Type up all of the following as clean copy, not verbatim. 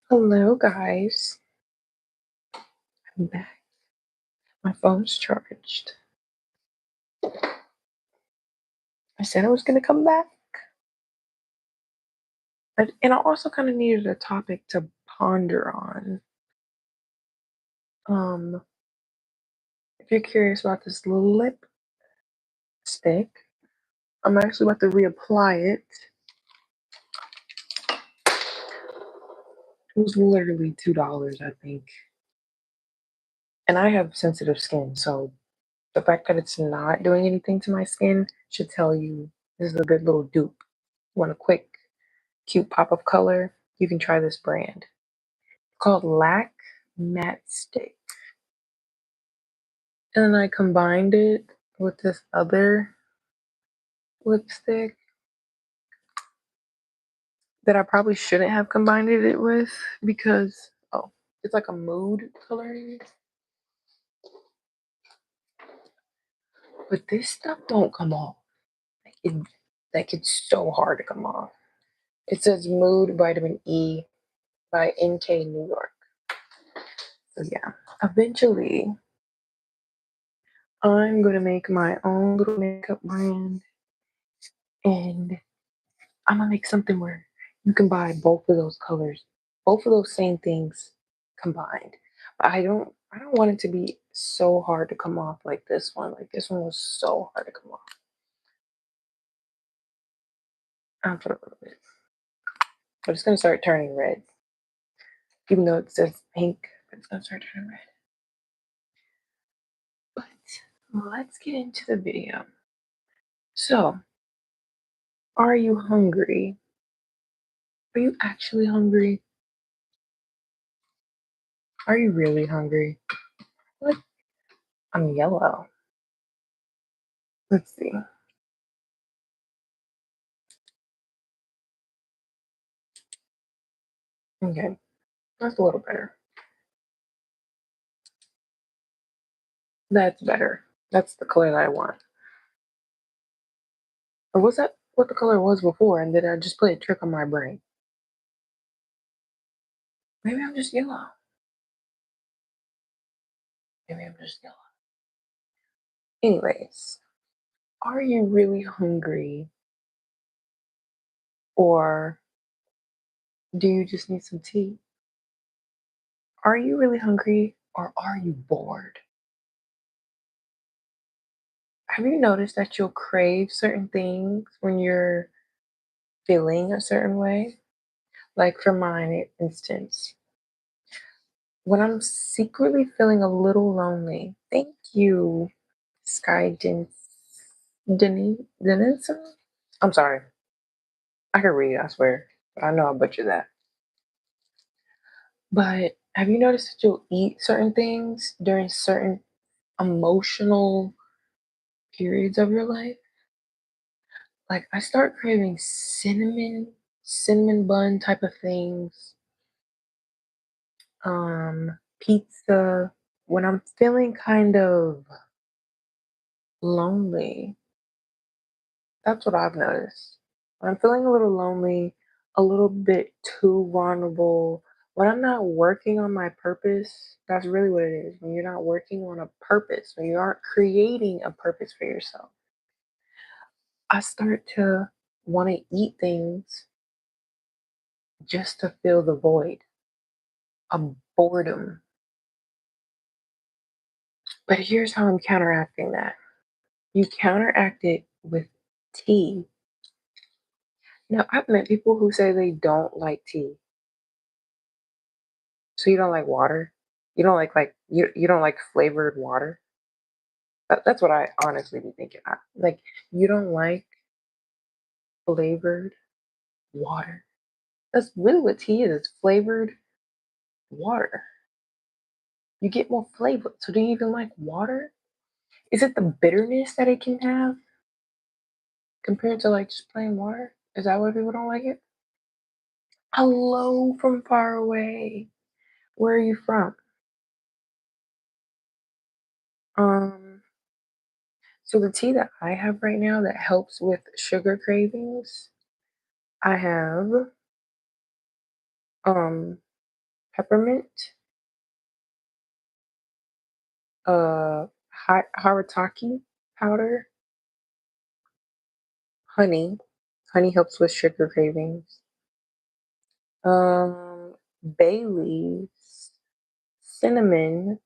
Hello, guys. I'm back. My phone's charged. I said I was going to come back. And I also kind of needed a topic to ponder on. Um, if you're curious about this lip stick, I'm actually about to reapply it. It was literally $2, I think. And I have sensitive skin, so the fact that it's not doing anything to my skin should tell you this is a good little dupe. Want a quick, cute pop of color? You can try this brand called Lac Matte Stick. And then I combined it with this other lipstick that I probably shouldn't have combined it with because it's like a mood coloring. But this stuff don't come off. Like it it's so hard to come off. It says Mood Vitamin E by NK New York. So yeah, eventually I'm gonna make my own little makeup brand, and I'm gonna make something where you can buy both of those colors, both of those same things combined. But I don't want it to be so hard to come off like this one. Like this one was so hard to come off. I'll put a little bit. But it's gonna start turning red. Even though it says pink, but it's gonna start turning red. But let's get into the video. So, are you hungry? Are you actually hungry? Are you really hungry? What? I'm yellow. Let's see. Okay, that's a little better. That's better. That's the color that I want. Or was that what the color was before? And did I just play a trick on my brain? Maybe I'm just yellow. Maybe I'm just yellow. Anyways, are you really hungry? Or do you just need some tea? Are you really hungry? Or are you bored? Have you noticed that you'll crave certain things when you're feeling a certain way? Like for mine, instance, when I'm secretly feeling a little lonely. Thank you, Sky Denison? I'm sorry. I can read, I swear. But I know I butchered that. But have you noticed that you'll eat certain things during certain emotional periods of your life? Like I start craving cinnamon bun type of things, pizza, when I'm feeling kind of lonely. That's what I've noticed. When I'm feeling a little lonely, a little bit too vulnerable, when I'm not working on my purpose, that's really what it is. When you're not working on a purpose, when you aren't creating a purpose for yourself, I start to want to eat things just to fill the void, a boredom. But here's how I'm counteracting that. You counteract it with tea. Now, I've met people who say they don't like tea. So you don't like water? You don't you don't like flavored water? That's what I honestly be thinking. Like you don't like flavored water. That's really what tea is. It's flavored water. You get more flavor. So do you even like water? Is it the bitterness that it can have compared to like just plain water? Is that why people don't like it? Hello from far away. Where are you from? Um, so the tea that I have right now that helps with sugar cravings, I have um peppermint, harataki powder, honey. Honey helps with sugar cravings. Bay leaves, cinnamon,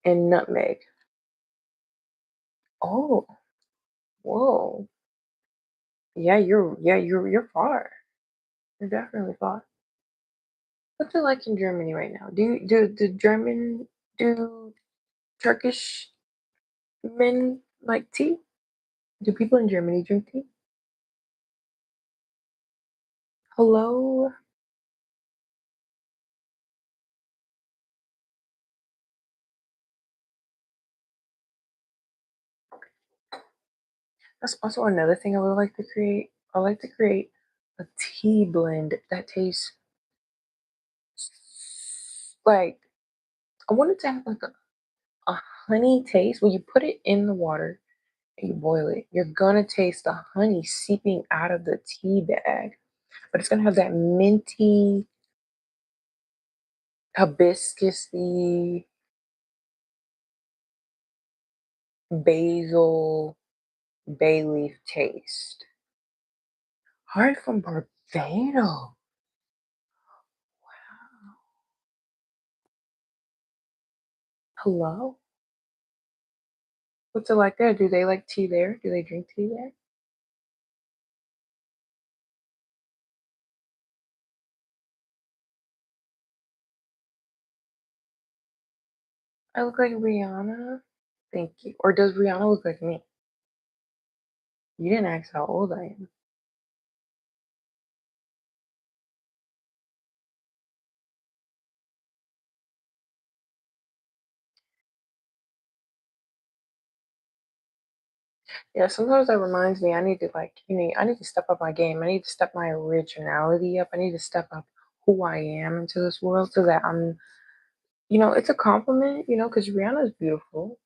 and nutmeg. Oh, whoa. Yeah, you're far. You're definitely far. What's it like in Germany right now? Do German do Turkish men like tea? Do people in Germany drink tea? Hello? That's also another thing I would like to create. I like to create a tea blend that tastes like I want it to have like a honey taste. When you put it in the water and you boil it, you're gonna taste the honey seeping out of the tea bag, but it's gonna have that minty, hibiscusy, basil, bay leaf taste. Hard from Barbados. Hello? What's it like there? Do they like tea there? Do they drink tea there? I look like Rihanna? Thank you. Or does Rihanna look like me? You didn't ask how old I am. Yeah, sometimes that reminds me I need to I need to step up my game. I need to step my originality up. I need to step up who I am into this world so that it's a compliment, because Rihanna is beautiful.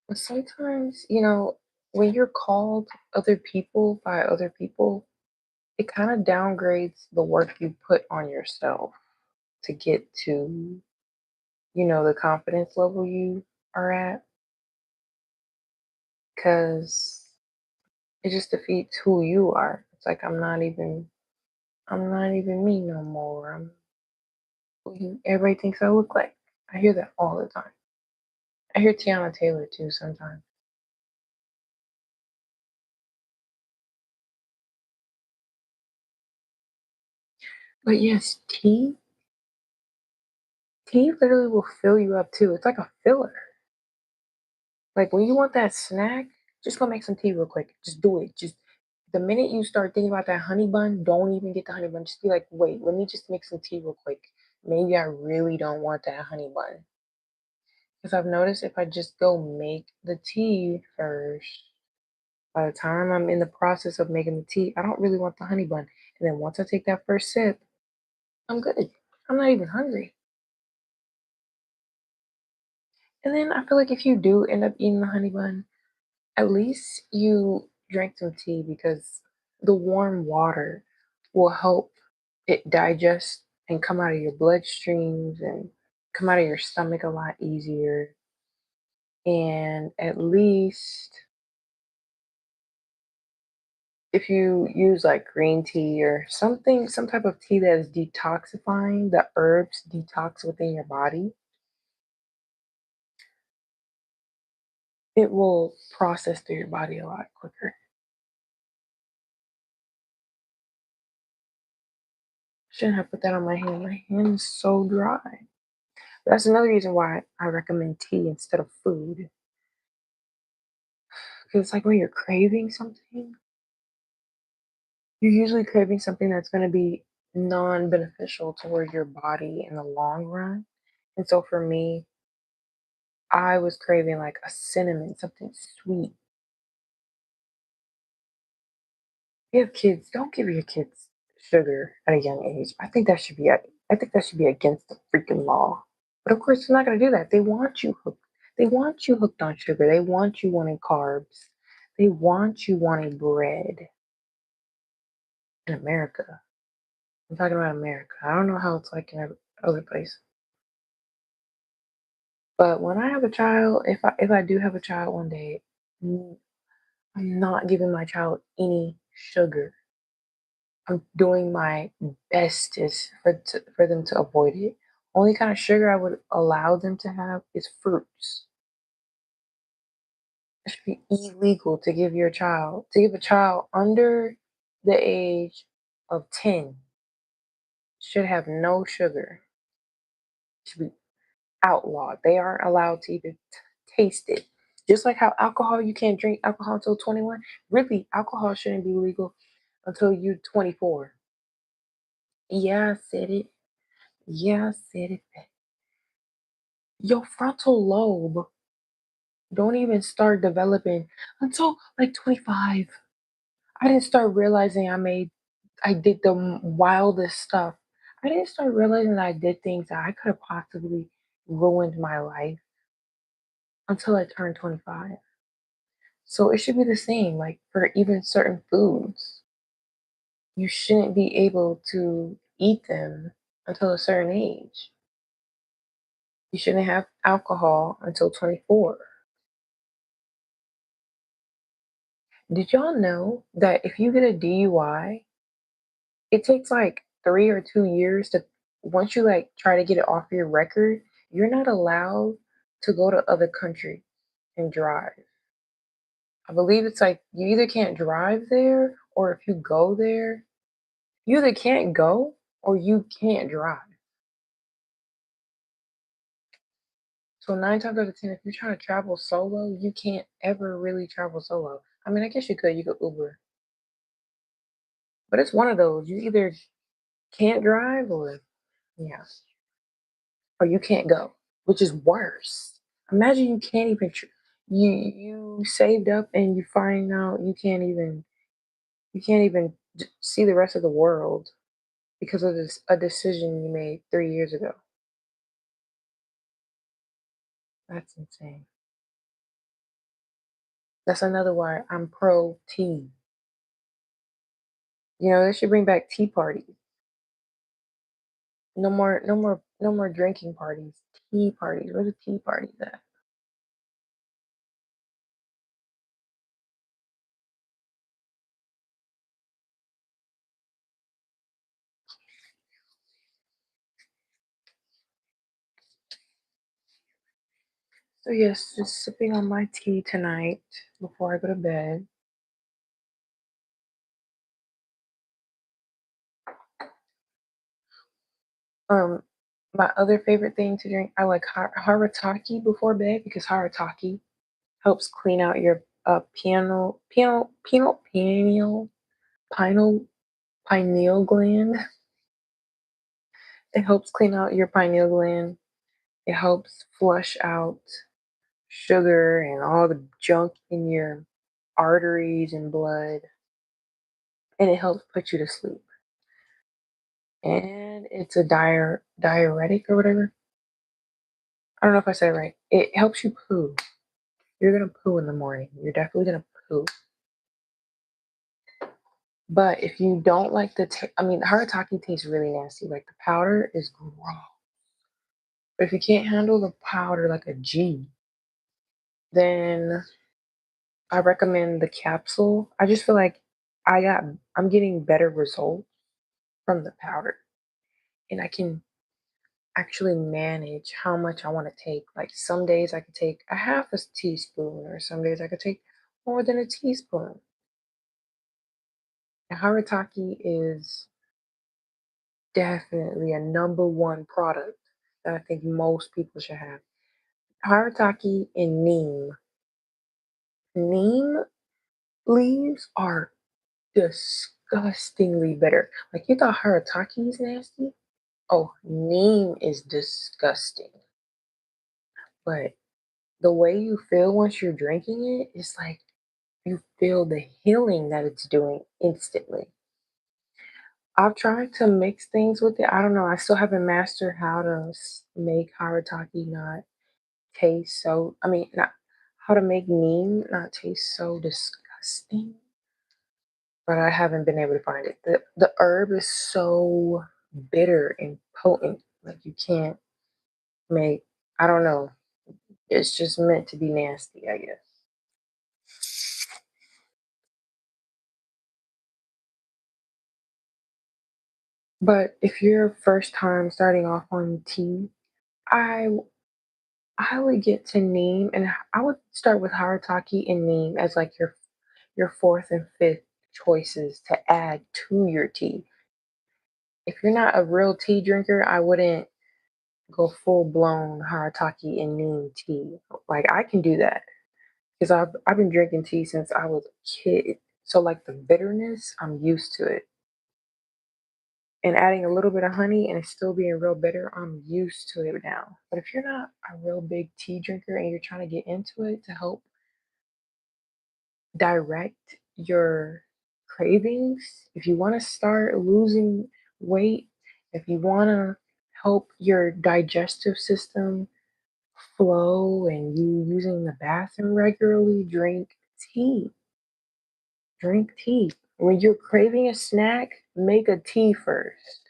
But sometimes, when you're called other people by other people, it kind of downgrades the work you put on yourself to get to, the confidence level you are at, because it just defeats who you are. It's like I'm not even me no more. I'm who everybody thinks I look like. I hear that all the time. I hear Tiana Taylor too sometimes. But yes, tea literally will fill you up too. It's like a filler. Like when you want that snack, just go make some tea real quick. Just do it. Just the minute you start thinking about that honey bun, don't even get the honey bun. Just be like, wait, let me just make some tea real quick. Maybe I really don't want that honey bun. Because I've noticed if I just go make the tea first, by the time I'm in the process of making the tea, I don't really want the honey bun. And then once I take that first sip, I'm good. I'm not even hungry. And then I feel like if you do end up eating the honey bun, at least you drank some tea because the warm water will help it digest and come out of your bloodstreams and come out of your stomach a lot easier. And at least if you use like green tea or something, some type of tea that is detoxifying, the herbs detox within your body, it will process through your body a lot quicker. Shouldn't have put that on my hand. My hand is so dry. That's another reason why I recommend tea instead of food. Because it's like when you're craving something, you're usually craving something that's going to be non beneficial toward your body in the long run. And so for me, I was craving like a cinnamon, something sweet. You have kids, don't give your kids sugar at a young age. I think that should be against the freaking law. But of course, they're not going to do that. They want you hooked. They want you hooked on sugar. They want you wanting carbs. They want you wanting bread in America. I'm talking about America. I don't know how it's like in other places. But when I have a child, if I do have a child one day, mm, I'm not giving my child any sugar. I'm doing my bestest for them to avoid it. Only kind of sugar I would allow them to have is fruits. It should be illegal to give a child under the age of 10 should have no sugar. Should be outlawed. They aren't allowed to even taste it. Just like how alcohol, you can't drink alcohol until 21. Really, alcohol shouldn't be legal until you're 24. Yeah, I said it. Yeah, I said it. Your frontal lobe don't even start developing until like 25. I didn't start realizing I did the wildest stuff. I didn't start realizing that I did things that I could have possibly ruined my life until I turned 25. So it should be the same, like for even certain foods. You shouldn't be able to eat them until a certain age. You shouldn't have alcohol until 24. Did y'all know that if you get a DUI, it takes like 3 or 2 years to, once you like try to get it off your record, you're not allowed to go to other countries and drive. I believe it's like you either can't drive there, or if you go there, you either can't go or you can't drive. So 9 times out of 10, if you're trying to travel solo, you can't ever really travel solo. I mean, I guess you could Uber, but it's one of those. You either can't drive or yeah, or you can't go, which is worse. Imagine you can't even you saved up and you find out you can't even see the rest of the world because of this a decision you made 3 years ago. That's insane. That's another why I'm pro tea. You know, they should bring back tea parties. No more drinking parties. Tea parties. Where the tea parties at? So yes, just sipping on my tea tonight before I go to bed. Um, my other favorite thing to drink, I like harataki before bed because harataki helps clean out your pineal pineal gland. It helps clean out your pineal gland. It helps flush out sugar and all the junk in your arteries and blood, and it helps put you to sleep. And it's a diuretic or whatever. I don't know if I said it right. It helps you poo. You're gonna poo in the morning. You're definitely gonna poo. But if you don't like I mean, harataki tastes really nasty. Like the powder is gross. But if you can't handle the powder like a G, then I recommend the capsule. I just feel like I got I'm getting better results from the powder, and I can actually manage how much I want to take. Like some days I could take a half a teaspoon, or some days I could take more than a teaspoon. And harataki is definitely a number one product that I think most people should have. Harataki and neem. Neem leaves are disgustingly bitter. Like you thought harataki is nasty? Oh, neem is disgusting. But the way you feel once you're drinking it is like you feel the healing that it's doing instantly. I've tried to mix things with it. I don't know. I still haven't mastered how to make harataki not taste so. I mean, not how to make neem not taste so disgusting. but I haven't been able to find it. The herb is so bitter and potent, like you can't make. I don't know. It's just meant to be nasty, I guess. But if you're first time starting off on tea, I I would get to neem, and I would start with harataki and neem as like your fourth and fifth choices to add to your tea. If you're not a real tea drinker, I wouldn't go full blown harataki and neem tea. Like I can do that because I've been drinking tea since I was a kid. So like the bitterness, I'm used to it. And adding a little bit of honey and it still being real bitter, I'm used to it now. But if you're not a real big tea drinker and you're trying to get into it to help direct your cravings, if you want to start losing weight, if you want to help your digestive system flow and you using the bathroom regularly, drink tea. Drink tea. When you're craving a snack, make a tea first.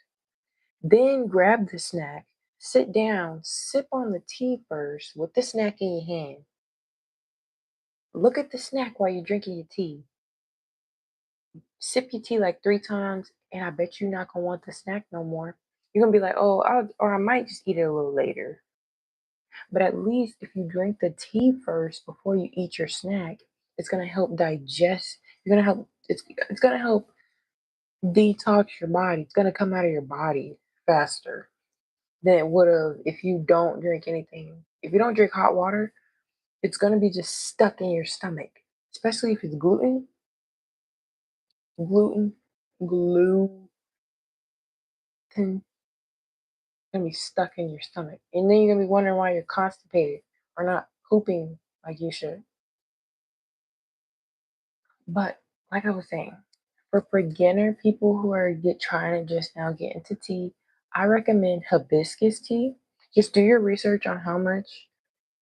Then grab the snack, sit down, sip on the tea first with the snack in your hand. Look at the snack while you're drinking your tea. Sip your tea like 3 times, and I bet you're not gonna want the snack no more. You're gonna be like, oh, or I might just eat it a little later. But at least if you drink the tea first before you eat your snack, it's gonna help digest. You're gonna help. It's gonna help detox your body. It's gonna come out of your body faster than it would have if you don't drink anything. If you don't drink hot water, it's gonna be just stuck in your stomach. Especially if it's gluten, gluten gonna be stuck in your stomach. And then you're gonna be wondering why you're constipated or not pooping like you should. But like I was saying, for beginner people who are trying to just now get into tea, I recommend hibiscus tea. Just do your research on how much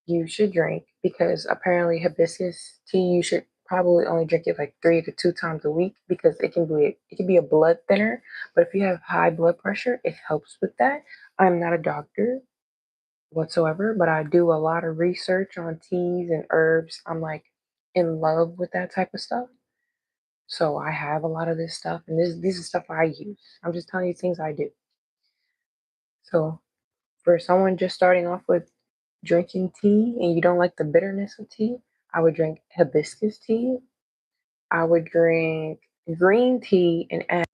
you should drink because apparently hibiscus tea you should probably only drink it like 3 to 2 times a week because it can be a blood thinner. But if you have high blood pressure, it helps with that. I'm not a doctor whatsoever, but I do a lot of research on teas and herbs. I'm like in love with that type of stuff. So I have a lot of this stuff, and this is stuff I use. I'm just telling you things I do. So for someone just starting off with drinking tea and you don't like the bitterness of tea, I would drink hibiscus tea. I would drink green tea and add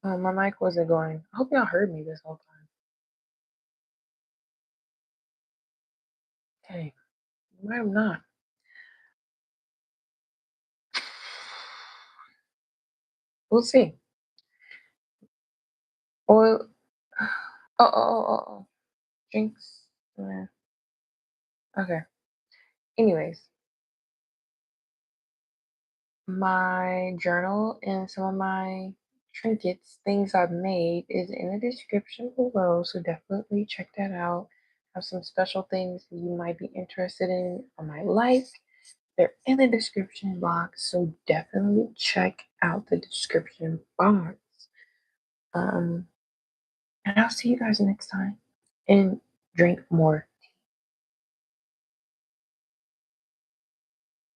Oh, my mic wasn't going. I hope y'all heard me this whole time. Hey, you might have not. We'll see. Well, oh. Drinks. Okay. Anyways, my journal and some of my trinkets, things I've made, is in the description below. So definitely check that out. I have some special things that you might be interested in or might like. They're in the description box. So definitely check out the description box. Um, and I'll see you guys next time. And drink more.